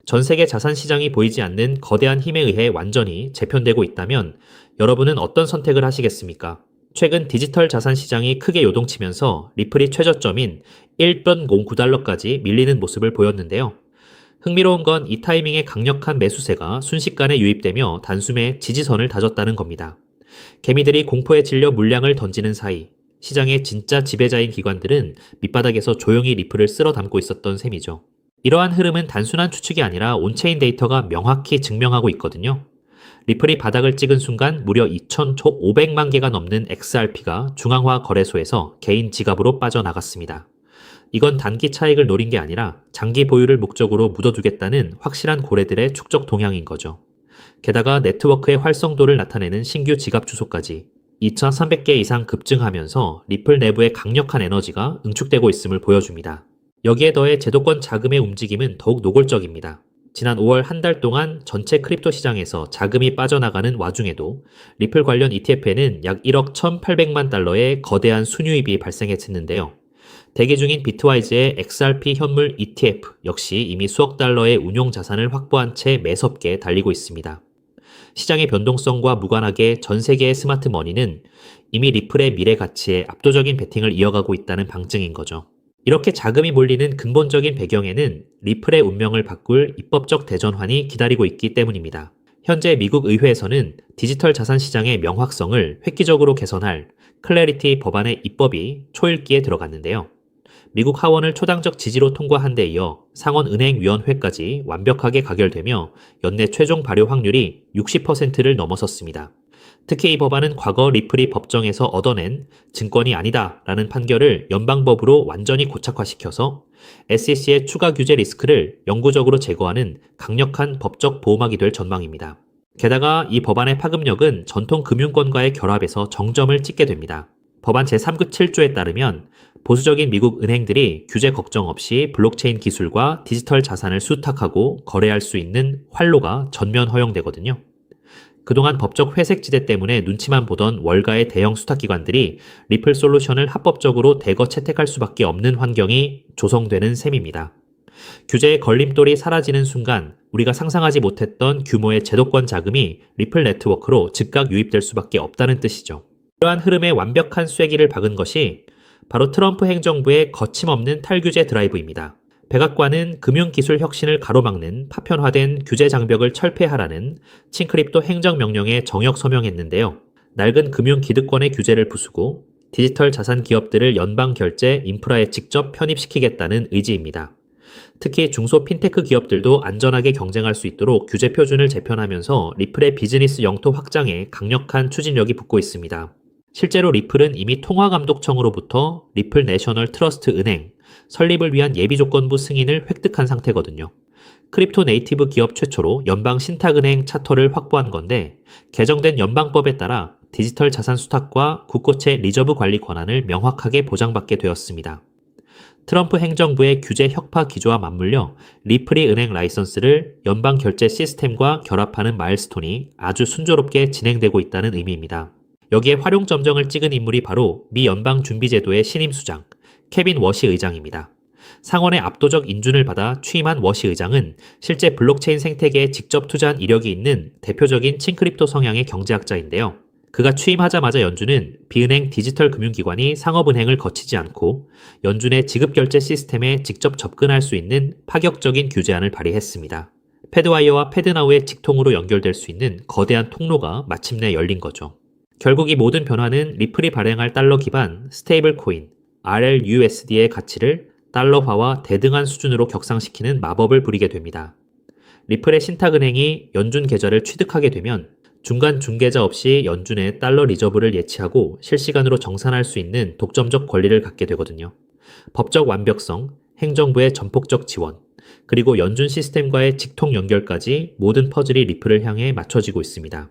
전 세계 자산 시장이 보이지 않는 거대한 힘에 의해 완전히 재편되고 있다면 여러분은 어떤 선택을 하시겠습니까? 최근 디지털 자산 시장이 크게 요동치면서 리플이 최저점인 1.09달러까지 밀리는 모습을 보였는데요. 흥미로운 건 이 타이밍에 강력한 매수세가 순식간에 유입되며 단숨에 지지선을 다졌다는 겁니다. 개미들이 공포에 질려 물량을 던지는 사이 시장의 진짜 지배자인 기관들은 밑바닥에서 조용히 리플을 쓸어 담고 있었던 셈이죠. 이러한 흐름은 단순한 추측이 아니라 온체인 데이터가 명확히 증명하고 있거든요. 리플이 바닥을 찍은 순간 무려 2,500만 개가 넘는 XRP가 중앙화 거래소에서 개인 지갑으로 빠져나갔습니다. 이건 단기 차익을 노린 게 아니라 장기 보유를 목적으로 묻어두겠다는 확실한 고래들의 축적 동향인 거죠. 게다가 네트워크의 활성도를 나타내는 신규 지갑 주소까지 2,300개 이상 급증하면서 리플 내부의 강력한 에너지가 응축되고 있음을 보여줍니다. 여기에 더해 제도권 자금의 움직임은 더욱 노골적입니다. 지난 5월 한 달 동안 전체 크립토 시장에서 자금이 빠져나가는 와중에도 리플 관련 ETF에는 약 1억 1,800만 달러의 거대한 순유입이 발생했는데요. 대기 중인 비트와이즈의 XRP 현물 ETF 역시 이미 수억 달러의 운용 자산을 확보한 채 매섭게 달리고 있습니다. 시장의 변동성과 무관하게 전 세계의 스마트 머니는 이미 리플의 미래 가치에 압도적인 베팅을 이어가고 있다는 방증인 거죠. 이렇게 자금이 몰리는 근본적인 배경에는 리플의 운명을 바꿀 입법적 대전환이 기다리고 있기 때문입니다. 현재 미국 의회에서는 디지털 자산 시장의 명확성을 획기적으로 개선할 클래리티 법안의 입법이 초읽기에 들어갔는데요. 미국 하원을 초당적 지지로 통과한 데 이어 상원은행위원회까지 완벽하게 가결되며 연내 최종 발효 확률이 60%를 넘어섰습니다. 특히 이 법안은 과거 리플이 법정에서 얻어낸 증권이 아니다 라는 판결을 연방법으로 완전히 고착화시켜서 SEC의 추가 규제 리스크를 영구적으로 제거하는 강력한 법적 보호막이 될 전망입니다. 게다가 이 법안의 파급력은 전통 금융권과의 결합에서 정점을 찍게 됩니다. 법안 제3구 7조에 따르면 보수적인 미국 은행들이 규제 걱정 없이 블록체인 기술과 디지털 자산을 수탁하고 거래할 수 있는 활로가 전면 허용되거든요. 그동안 법적 회색지대 때문에 눈치만 보던 월가의 대형 수탁기관들이 리플 솔루션을 합법적으로 대거 채택할 수밖에 없는 환경이 조성되는 셈입니다. 규제의 걸림돌이 사라지는 순간 우리가 상상하지 못했던 규모의 제도권 자금이 리플 네트워크로 즉각 유입될 수밖에 없다는 뜻이죠. 이러한 흐름에 완벽한 쐐기를 박은 것이 바로 트럼프 행정부의 거침없는 탈규제 드라이브입니다. 백악관은 금융기술 혁신을 가로막는 파편화된 규제 장벽을 철폐하라는 칭크립토 행정명령에 정역 서명했는데요. 낡은 금융 기득권의 규제를 부수고 디지털 자산 기업들을 연방 결제 인프라에 직접 편입시키겠다는 의지입니다. 특히 중소 핀테크 기업들도 안전하게 경쟁할 수 있도록 규제 표준을 재편하면서 리플의 비즈니스 영토 확장에 강력한 추진력이 붙고 있습니다. 실제로 리플은 이미 통화감독청으로부터 리플 내셔널 트러스트 은행 설립을 위한 예비조건부 승인을 획득한 상태거든요. 크립토 네이티브 기업 최초로 연방 신탁은행 차터를 확보한 건데 개정된 연방법에 따라 디지털 자산 수탁과 국고채 리저브 관리 권한을 명확하게 보장받게 되었습니다. 트럼프 행정부의 규제 혁파 기조와 맞물려 리플이 은행 라이선스를 연방 결제 시스템과 결합하는 마일스톤이 아주 순조롭게 진행되고 있다는 의미입니다. 여기에 활용점정을 찍은 인물이 바로 미 연방준비제도의 신임 수장, 케빈 워시 의장입니다. 상원의 압도적 인준을 받아 취임한 워시 의장은 실제 블록체인 생태계에 직접 투자한 이력이 있는 대표적인 칭크립토 성향의 경제학자인데요. 그가 취임하자마자 연준은 비은행 디지털 금융기관이 상업은행을 거치지 않고 연준의 지급결제 시스템에 직접 접근할 수 있는 파격적인 규제안을 발의했습니다. 패드와이어와 패드나우의 직통으로 연결될 수 있는 거대한 통로가 마침내 열린 거죠. 결국 이 모든 변화는 리플이 발행할 달러 기반 스테이블 코인 RLUSD의 가치를 달러화와 대등한 수준으로 격상시키는 마법을 부리게 됩니다. 리플의 신탁은행이 연준 계좌를 취득하게 되면 중간 중개자 없이 연준의 달러 리저브를 예치하고 실시간으로 정산할 수 있는 독점적 권리를 갖게 되거든요. 법적 완벽성, 행정부의 전폭적 지원, 그리고 연준 시스템과의 직통 연결까지 모든 퍼즐이 리플을 향해 맞춰지고 있습니다.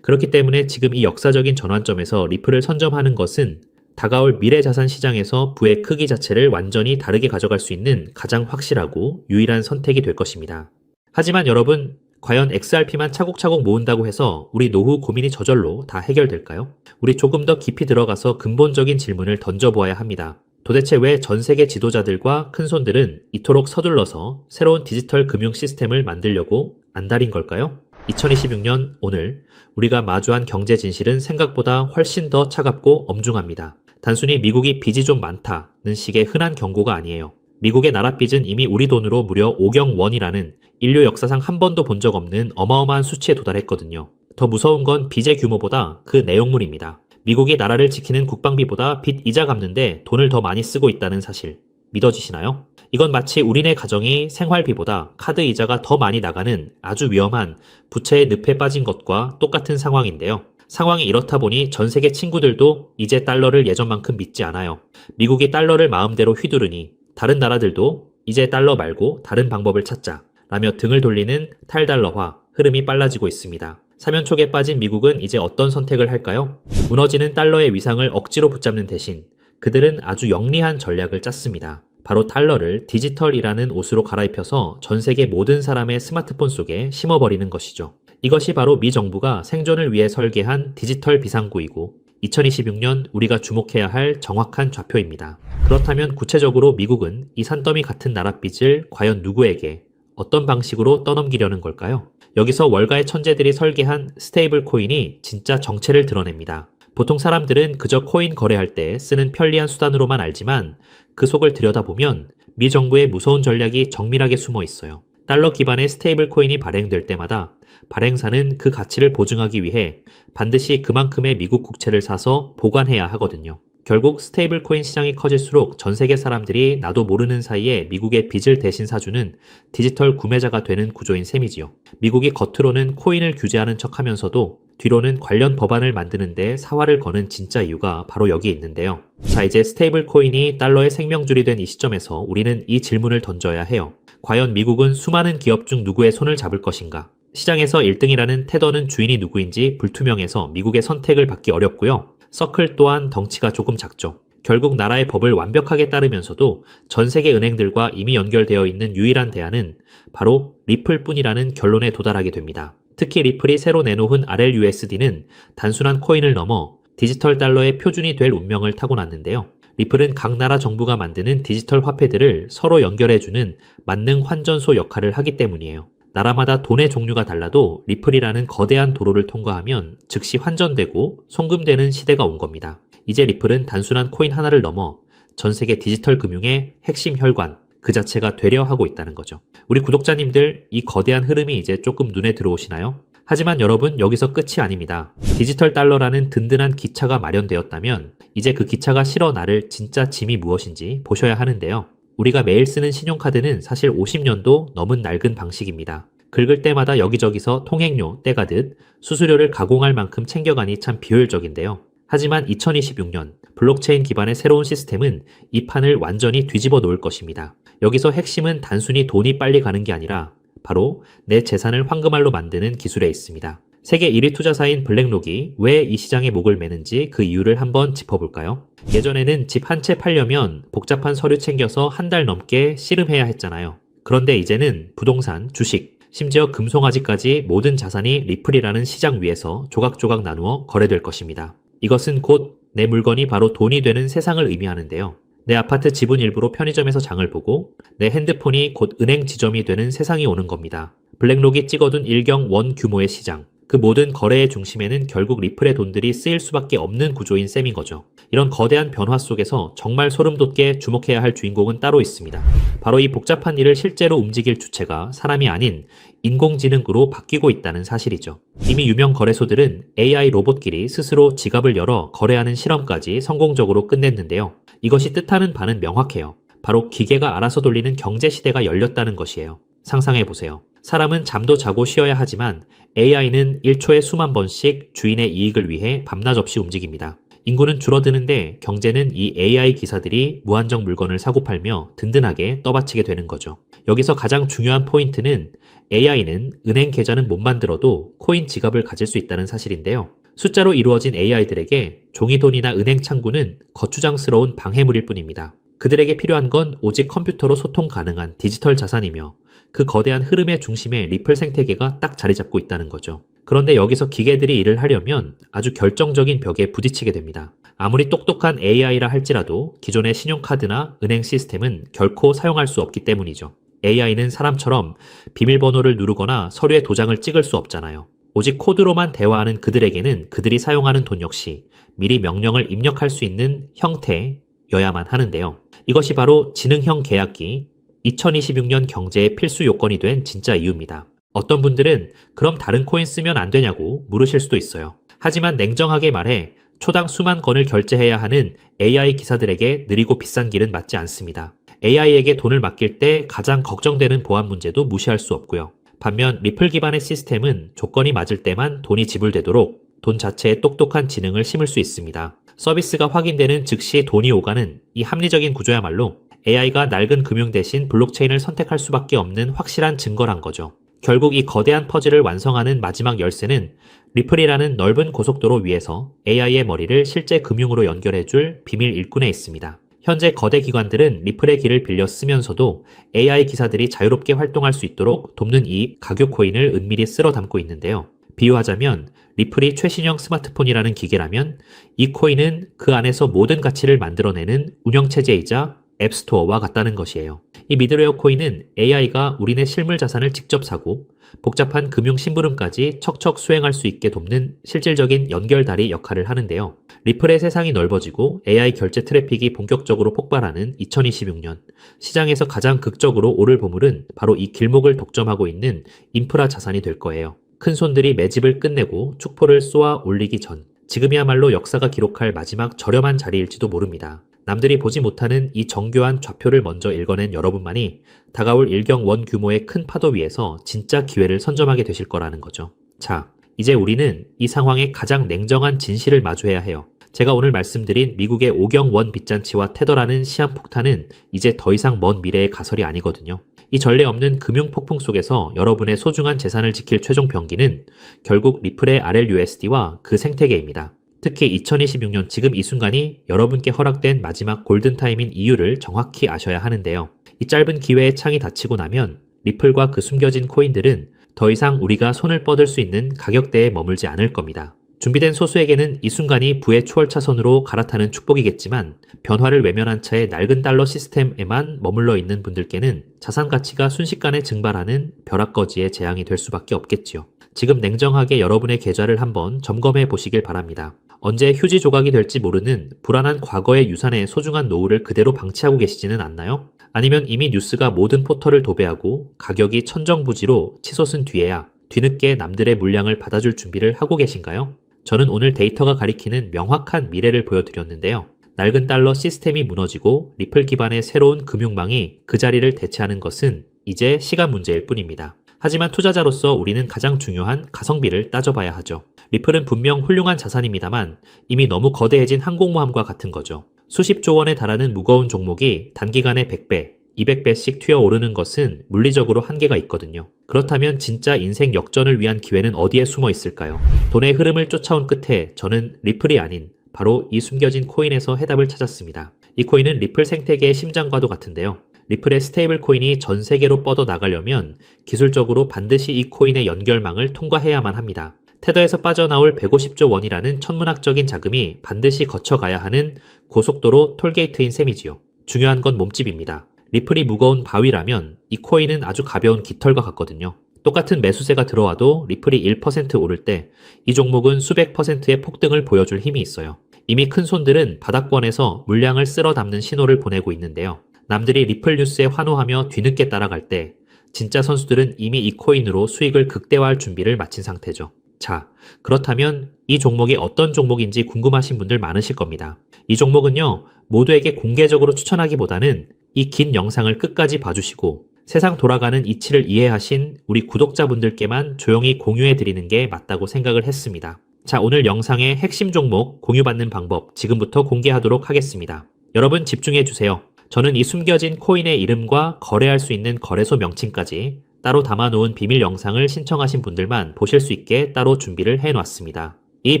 그렇기 때문에 지금 이 역사적인 전환점에서 리플을 선점하는 것은 다가올 미래자산 시장에서 부의 크기 자체를 완전히 다르게 가져갈 수 있는 가장 확실하고 유일한 선택이 될 것입니다. 하지만 여러분, 과연 XRP만 차곡차곡 모은다고 해서 우리 노후 고민이 저절로 다 해결될까요? 우리 조금 더 깊이 들어가서 근본적인 질문을 던져보아야 합니다. 도대체 왜 전 세계 지도자들과 큰손들은 이토록 서둘러서 새로운 디지털 금융 시스템을 만들려고 안달인 걸까요? 2026년 오늘 우리가 마주한 경제 진실은 생각보다 훨씬 더 차갑고 엄중합니다. 단순히 미국이 빚이 좀 많다는 식의 흔한 경고가 아니에요. 미국의 나라 빚은 이미 우리 돈으로 무려 5경 원이라는 인류 역사상 한 번도 본 적 없는 어마어마한 수치에 도달했거든요. 더 무서운 건 빚의 규모보다 그 내용물입니다. 미국이 나라를 지키는 국방비보다 빚 이자 갚는데 돈을 더 많이 쓰고 있다는 사실. 믿어지시나요? 이건 마치 우리네 가정이 생활비보다 카드 이자가 더 많이 나가는 아주 위험한 부채의 늪에 빠진 것과 똑같은 상황인데요. 상황이 이렇다 보니 전 세계 친구들도 이제 달러를 예전만큼 믿지 않아요. 미국이 달러를 마음대로 휘두르니 다른 나라들도 이제 달러 말고 다른 방법을 찾자 라며 등을 돌리는 탈달러화 흐름이 빨라지고 있습니다. 사면초에 빠진 미국은 이제 어떤 선택을 할까요? 무너지는 달러의 위상을 억지로 붙잡는 대신 그들은 아주 영리한 전략을 짰습니다. 바로 달러를 디지털이라는 옷으로 갈아입혀서 전 세계 모든 사람의 스마트폰 속에 심어버리는 것이죠. 이것이 바로 미 정부가 생존을 위해 설계한 디지털 비상구이고 2026년 우리가 주목해야 할 정확한 좌표입니다. 그렇다면 구체적으로 미국은 이 산더미 같은 나라 빚을 과연 누구에게 어떤 방식으로 떠넘기려는 걸까요? 여기서 월가의 천재들이 설계한 스테이블 코인이 진짜 정체를 드러냅니다. 보통 사람들은 그저 코인 거래할 때 쓰는 편리한 수단으로만 알지만 그 속을 들여다보면 미 정부의 무서운 전략이 정밀하게 숨어 있어요. 달러 기반의 스테이블 코인이 발행될 때마다 발행사는 그 가치를 보증하기 위해 반드시 그만큼의 미국 국채를 사서 보관해야 하거든요. 결국 스테이블 코인 시장이 커질수록 전 세계 사람들이 나도 모르는 사이에 미국의 빚을 대신 사주는 디지털 구매자가 되는 구조인 셈이지요. 미국이 겉으로는 코인을 규제하는 척하면서도 뒤로는 관련 법안을 만드는데 사활을 거는 진짜 이유가 바로 여기에 있는데요. 자, 이제 스테이블 코인이 달러의 생명줄이 된 이 시점에서 우리는 이 질문을 던져야 해요. 과연 미국은 수많은 기업 중 누구의 손을 잡을 것인가? 시장에서 1등이라는 테더는 주인이 누구인지 불투명해서 미국의 선택을 받기 어렵고요. 서클 또한 덩치가 조금 작죠. 결국 나라의 법을 완벽하게 따르면서도 전 세계 은행들과 이미 연결되어 있는 유일한 대안은 바로 리플뿐이라는 결론에 도달하게 됩니다. 특히 리플이 새로 내놓은 RLUSD는 단순한 코인을 넘어 디지털 달러의 표준이 될 운명을 타고났는데요. 리플은 각 나라 정부가 만드는 디지털 화폐들을 서로 연결해주는 만능 환전소 역할을 하기 때문이에요. 나라마다 돈의 종류가 달라도 리플이라는 거대한 도로를 통과하면 즉시 환전되고 송금되는 시대가 온 겁니다. 이제 리플은 단순한 코인 하나를 넘어 전 세계 디지털 금융의 핵심 혈관, 그 자체가 되려 하고 있다는 거죠. 우리 구독자님들, 이 거대한 흐름이 이제 조금 눈에 들어오시나요? 하지만 여러분, 여기서 끝이 아닙니다. 디지털 달러라는 든든한 기차가 마련되었다면 이제 그 기차가 실어 나를 진짜 짐이 무엇인지 보셔야 하는데요. 우리가 매일 쓰는 신용카드는 사실 50년도 넘은 낡은 방식입니다. 긁을 때마다 여기저기서 통행료 떼가듯 수수료를 가공할 만큼 챙겨가니 참 비효율적인데요. 하지만 2026년 블록체인 기반의 새로운 시스템은 이 판을 완전히 뒤집어 놓을 것입니다. 여기서 핵심은 단순히 돈이 빨리 가는 게 아니라 바로 내 재산을 황금알로 만드는 기술에 있습니다. 세계 1위 투자사인 블랙록이 왜 이 시장에 목을 매는지 그 이유를 한번 짚어볼까요? 예전에는 집 한 채 팔려면 복잡한 서류 챙겨서 한 달 넘게 씨름해야 했잖아요. 그런데 이제는 부동산, 주식, 심지어 금송아지까지 모든 자산이 리플이라는 시장 위에서 조각조각 나누어 거래될 것입니다. 이것은 곧 내 물건이 바로 돈이 되는 세상을 의미하는데요. 내 아파트 지분 일부로 편의점에서 장을 보고 내 핸드폰이 곧 은행 지점이 되는 세상이 오는 겁니다. 블랙록이 찍어둔 1경 원 규모의 시장. 그 모든 거래의 중심에는 결국 리플의 돈들이 쓰일 수밖에 없는 구조인 셈인 거죠. 이런 거대한 변화 속에서 정말 소름 돋게 주목해야 할 주인공은 따로 있습니다. 바로 이 복잡한 일을 실제로 움직일 주체가 사람이 아닌 인공지능으로 바뀌고 있다는 사실이죠. 이미 유명 거래소들은 AI 로봇끼리 스스로 지갑을 열어 거래하는 실험까지 성공적으로 끝냈는데요. 이것이 뜻하는 바는 명확해요. 바로 기계가 알아서 돌리는 경제 시대가 열렸다는 것이에요. 상상해보세요. 사람은 잠도 자고 쉬어야 하지만 AI는 1초에 수만 번씩 주인의 이익을 위해 밤낮 없이 움직입니다. 인구는 줄어드는데 경제는 이 AI 기사들이 무한정 물건을 사고 팔며 든든하게 떠받치게 되는 거죠. 여기서 가장 중요한 포인트는 AI는 은행 계좌는 못 만들어도 코인 지갑을 가질 수 있다는 사실인데요. 숫자로 이루어진 AI들에게 종이돈이나 은행 창구는 거추장스러운 방해물일 뿐입니다. 그들에게 필요한 건 오직 컴퓨터로 소통 가능한 디지털 자산이며 그 거대한 흐름의 중심에 리플 생태계가 딱 자리 잡고 있다는 거죠. 그런데 여기서 기계들이 일을 하려면 아주 결정적인 벽에 부딪히게 됩니다. 아무리 똑똑한 AI라 할지라도 기존의 신용카드나 은행 시스템은 결코 사용할 수 없기 때문이죠. AI는 사람처럼 비밀번호를 누르거나 서류에 도장을 찍을 수 없잖아요. 오직 코드로만 대화하는 그들에게는 그들이 사용하는 돈 역시 미리 명령을 입력할 수 있는 형태여야만 하는데요. 이것이 바로 지능형 계약기, 2026년 경제의 필수 요건이 된 진짜 이유입니다. 어떤 분들은 그럼 다른 코인 쓰면 안 되냐고 물으실 수도 있어요. 하지만 냉정하게 말해 초당 수만 건을 결제해야 하는 AI 기사들에게 느리고 비싼 길은 맞지 않습니다. AI에게 돈을 맡길 때 가장 걱정되는 보안 문제도 무시할 수 없고요. 반면 리플 기반의 시스템은 조건이 맞을 때만 돈이 지불되도록 돈 자체에 똑똑한 지능을 심을 수 있습니다. 서비스가 확인되는 즉시 돈이 오가는 이 합리적인 구조야말로 AI가 낡은 금융 대신 블록체인을 선택할 수밖에 없는 확실한 증거란 거죠. 결국 이 거대한 퍼즐을 완성하는 마지막 열쇠는 리플이라는 넓은 고속도로 위에서 AI의 머리를 실제 금융으로 연결해줄 비밀 일꾼에 있습니다. 현재 거대 기관들은 리플의 길을 빌려 쓰면서도 AI 기사들이 자유롭게 활동할 수 있도록 돕는 이 가교 코인을 은밀히 쓸어 담고 있는데요. 비유하자면 리플이 최신형 스마트폰이라는 기계라면 이 코인은 그 안에서 모든 가치를 만들어내는 운영체제이자 앱스토어와 같다는 것이에요. 이 미드웨어 코인은 AI가 우리네 실물 자산을 직접 사고 복잡한 금융 심부름까지 척척 수행할 수 있게 돕는 실질적인 연결다리 역할을 하는데요. 리플의 세상이 넓어지고 AI 결제 트래픽이 본격적으로 폭발하는 2026년, 시장에서 가장 극적으로 오를 보물은 바로 이 길목을 독점하고 있는 인프라 자산이 될 거예요. 큰 손들이 매집을 끝내고 축포를 쏘아 올리기 전, 지금이야말로 역사가 기록할 마지막 저렴한 자리일지도 모릅니다. 남들이 보지 못하는 이 정교한 좌표를 먼저 읽어낸 여러분만이 다가올 일경원 규모의 큰 파도 위에서 진짜 기회를 선점하게 되실 거라는 거죠. 자, 이제 우리는 이 상황의 가장 냉정한 진실을 마주해야 해요. 제가 오늘 말씀드린 미국의 오경원 빚잔치와 테더라는 시한폭탄은 이제 더 이상 먼 미래의 가설이 아니거든요. 이 전례 없는 금융 폭풍 속에서 여러분의 소중한 재산을 지킬 최종 병기는 결국 리플의 RLUSD와 그 생태계입니다. 특히 2026년 지금 이 순간이 여러분께 허락된 마지막 골든타임인 이유를 정확히 아셔야 하는데요. 이 짧은 기회의 창이 닫히고 나면 리플과 그 숨겨진 코인들은 더 이상 우리가 손을 뻗을 수 있는 가격대에 머물지 않을 겁니다. 준비된 소수에게는 이 순간이 부의 추월차선으로 갈아타는 축복이겠지만 변화를 외면한 채 낡은 달러 시스템에만 머물러 있는 분들께는 자산 가치가 순식간에 증발하는 벼락거지의 재앙이 될 수밖에 없겠지요. 지금 냉정하게 여러분의 계좌를 한번 점검해 보시길 바랍니다. 언제 휴지 조각이 될지 모르는 불안한 과거의 유산의 소중한 노후를 그대로 방치하고 계시지는 않나요? 아니면 이미 뉴스가 모든 포털을 도배하고 가격이 천정부지로 치솟은 뒤에야 뒤늦게 남들의 물량을 받아줄 준비를 하고 계신가요? 저는 오늘 데이터가 가리키는 명확한 미래를 보여드렸는데요. 낡은 달러 시스템이 무너지고 리플 기반의 새로운 금융망이 그 자리를 대체하는 것은 이제 시간 문제일 뿐입니다. 하지만 투자자로서 우리는 가장 중요한 가성비를 따져봐야 하죠. 리플은 분명 훌륭한 자산입니다만 이미 너무 거대해진 항공모함과 같은 거죠. 수십조 원에 달하는 무거운 종목이 단기간에 100배, 200배씩 튀어오르는 것은 물리적으로 한계가 있거든요. 그렇다면 진짜 인생 역전을 위한 기회는 어디에 숨어 있을까요? 돈의 흐름을 쫓아온 끝에 저는 리플이 아닌 바로 이 숨겨진 코인에서 해답을 찾았습니다. 이 코인은 리플 생태계의 심장과도 같은데요. 리플의 스테이블 코인이 전 세계로 뻗어 나가려면 기술적으로 반드시 이 코인의 연결망을 통과해야만 합니다. 테더에서 빠져나올 150조 원이라는 천문학적인 자금이 반드시 거쳐가야 하는 고속도로 톨게이트인 셈이지요. 중요한 건 몸집입니다. 리플이 무거운 바위라면 이 코인은 아주 가벼운 깃털과 같거든요. 똑같은 매수세가 들어와도 리플이 1% 오를 때 이 종목은 수백 %의 폭등을 보여줄 힘이 있어요. 이미 큰 손들은 바닥권에서 물량을 쓸어 담는 신호를 보내고 있는데요. 남들이 리플 뉴스에 환호하며 뒤늦게 따라갈 때 진짜 선수들은 이미 이 코인으로 수익을 극대화할 준비를 마친 상태죠. 자, 그렇다면 이 종목이 어떤 종목인지 궁금하신 분들 많으실 겁니다. 이 종목은요, 모두에게 공개적으로 추천하기보다는 이 긴 영상을 끝까지 봐주시고 세상 돌아가는 이치를 이해하신 우리 구독자분들께만 조용히 공유해드리는 게 맞다고 생각을 했습니다. 자, 오늘 영상의 핵심 종목 공유받는 방법 지금부터 공개하도록 하겠습니다. 여러분 집중해주세요. 저는 이 숨겨진 코인의 이름과 거래할 수 있는 거래소 명칭까지 따로 담아놓은 비밀 영상을 신청하신 분들만 보실 수 있게 따로 준비를 해놨습니다. 이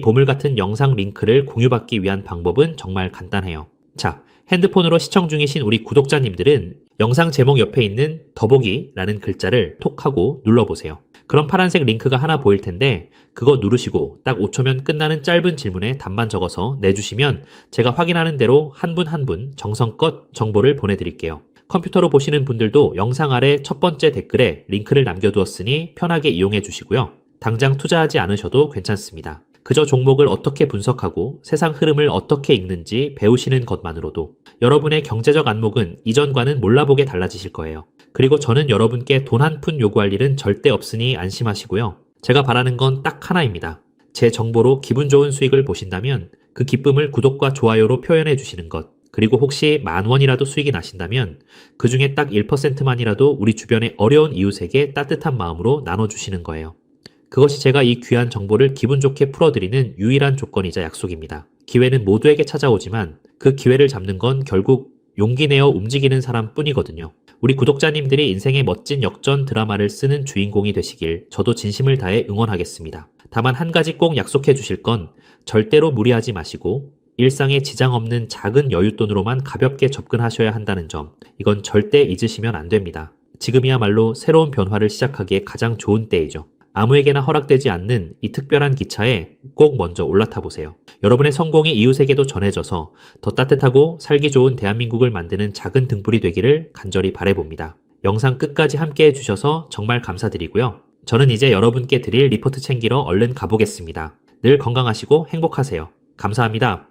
보물 같은 영상 링크를 공유받기 위한 방법은 정말 간단해요. 자, 핸드폰으로 시청 중이신 우리 구독자님들은 영상 제목 옆에 있는 더보기라는 글자를 톡 하고 눌러보세요. 그럼 파란색 링크가 하나 보일 텐데 그거 누르시고 딱 5초면 끝나는 짧은 질문에 답만 적어서 내주시면 제가 확인하는 대로 한 분 한 분 정성껏 정보를 보내드릴게요. 컴퓨터로 보시는 분들도 영상 아래 첫 번째 댓글에 링크를 남겨두었으니 편하게 이용해 주시고요. 당장 투자하지 않으셔도 괜찮습니다. 그저 종목을 어떻게 분석하고 세상 흐름을 어떻게 읽는지 배우시는 것만으로도 여러분의 경제적 안목은 이전과는 몰라보게 달라지실 거예요. 그리고 저는 여러분께 돈 한 푼 요구할 일은 절대 없으니 안심하시고요. 제가 바라는 건 딱 하나입니다. 제 정보로 기분 좋은 수익을 보신다면 그 기쁨을 구독과 좋아요로 표현해 주시는 것. 그리고 혹시 10,000원이라도 수익이 나신다면 그 중에 딱 1%만이라도 우리 주변의 어려운 이웃에게 따뜻한 마음으로 나눠주시는 거예요. 그것이 제가 이 귀한 정보를 기분 좋게 풀어드리는 유일한 조건이자 약속입니다. 기회는 모두에게 찾아오지만 그 기회를 잡는 건 결국 용기 내어 움직이는 사람 뿐이거든요. 우리 구독자님들이 인생의 멋진 역전 드라마를 쓰는 주인공이 되시길 저도 진심을 다해 응원하겠습니다. 다만 한 가지 꼭 약속해 주실 건 절대로 무리하지 마시고 일상에 지장 없는 작은 여윳돈으로만 가볍게 접근하셔야 한다는 점, 이건 절대 잊으시면 안 됩니다. 지금이야말로 새로운 변화를 시작하기에 가장 좋은 때이죠. 아무에게나 허락되지 않는 이 특별한 기차에 꼭 먼저 올라타 보세요. 여러분의 성공이 이웃에게도 전해져서 더 따뜻하고 살기 좋은 대한민국을 만드는 작은 등불이 되기를 간절히 바라봅니다. 영상 끝까지 함께 해주셔서 정말 감사드리고요. 저는 이제 여러분께 드릴 리포트 챙기러 얼른 가보겠습니다. 늘 건강하시고 행복하세요. 감사합니다.